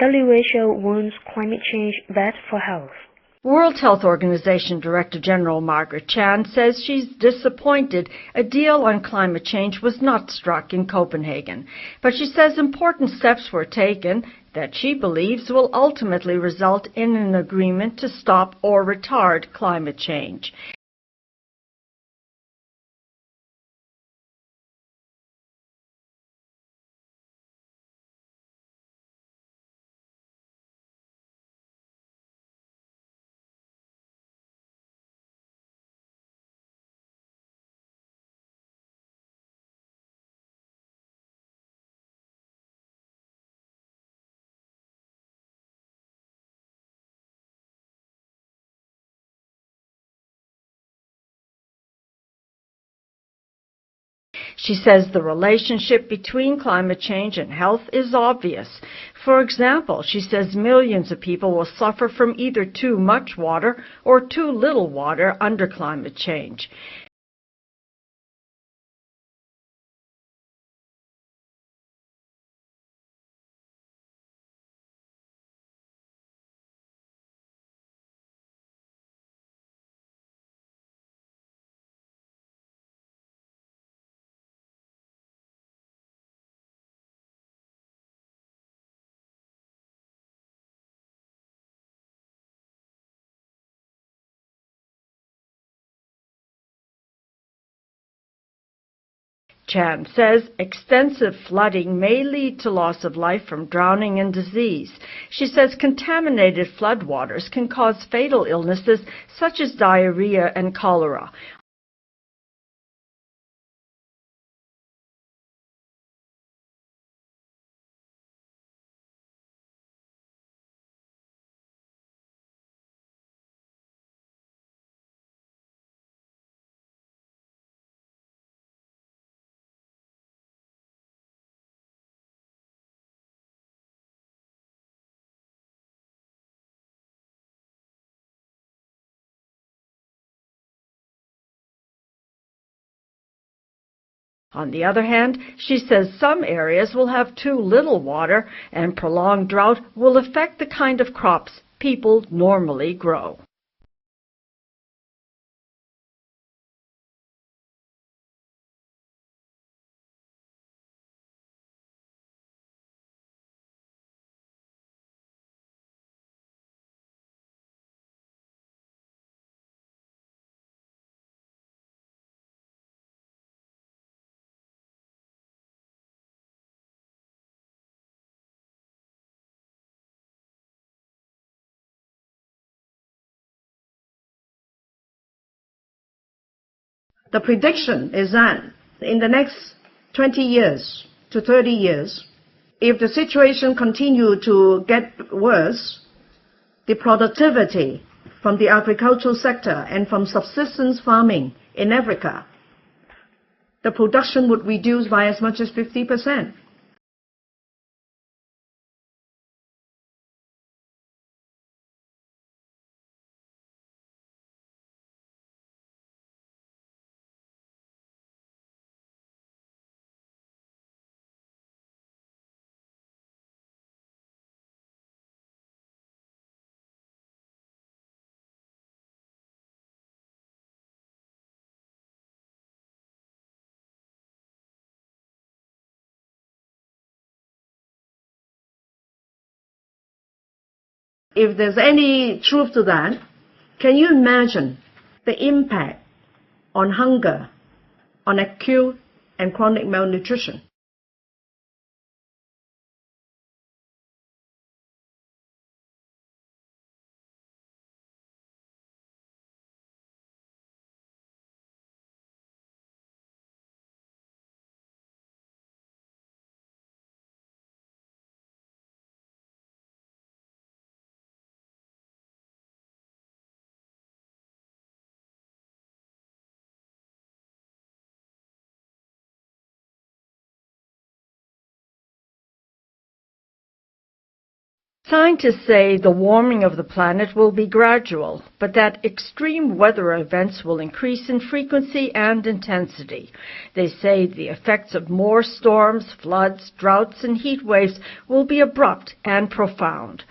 WHO warns climate change bad for health. World Health Organization Director General Margaret Chan says she's disappointed a deal on climate change was not struck in Copenhagen, but she says important steps were taken that she believes will ultimately result in an agreement to stop or retard climate change. She says the relationship between climate change and health is obvious. For example, she says millions of people will suffer from either too much water or too little water under climate change. Chan says extensive flooding may lead to loss of life from drowning and disease. She says contaminated floodwaters can cause fatal illnesses such as diarrhea and cholera. On the other hand, she says some areas will have too little water, and prolonged drought will affect the kind of crops people normally grow. The prediction is that in the next 20 years to 30 years, if the situation continues to get worse, the productivity from the agricultural sector and from subsistence farming in Africa, the production would reduce by as much as 50%. If there's any truth to that, can you imagine the impact on hunger, on acute and chronic malnutrition? Scientists say the warming of the planet will be gradual, but that extreme weather events will increase in frequency and intensity. They say the effects of more storms, floods, droughts, and heat waves will be abrupt and profound.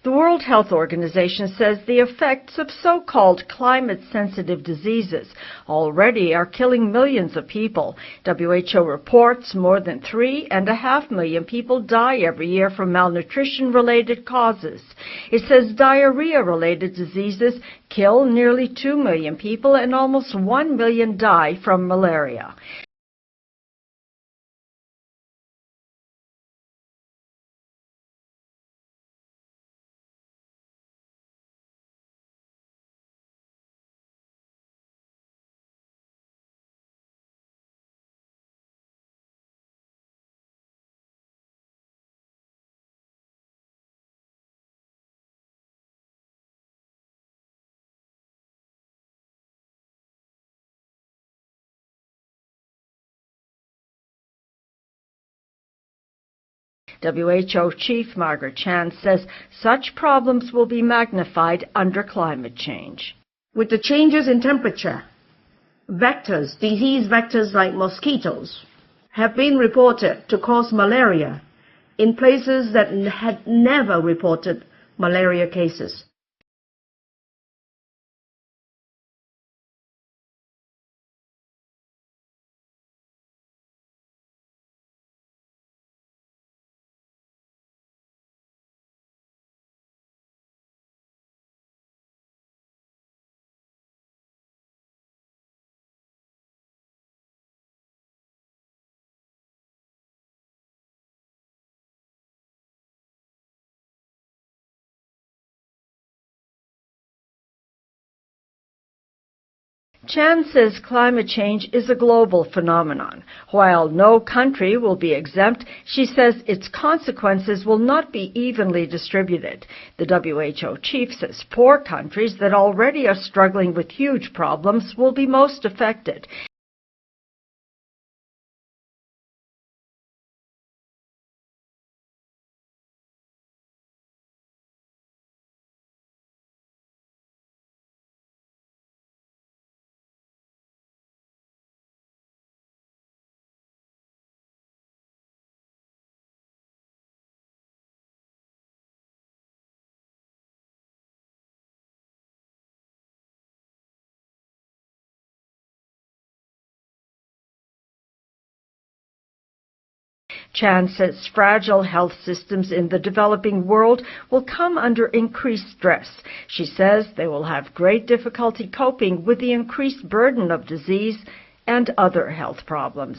The World Health Organization says the effects of so-called climate-sensitive diseases already are killing millions of people. WHO reports more than 3.5 million people die every year from malnutrition-related causes. It says diarrhea-related diseases kill nearly 2 million people and almost 1 million die from malaria. WHO Chief Margaret Chan says such problems will be magnified under climate change. With the changes in temperature, vectors, disease vectors like mosquitoes, have been reported to cause malaria in places that had never reported malaria cases. Chan says climate change is a global phenomenon. While no country will be exempt, she says its consequences will not be evenly distributed. The WHO chief says poor countries that already are struggling with huge problems will be most affected. Chan says fragile health systems in the developing world will come under increased stress. She says they will have great difficulty coping with the increased burden of disease and other health problems.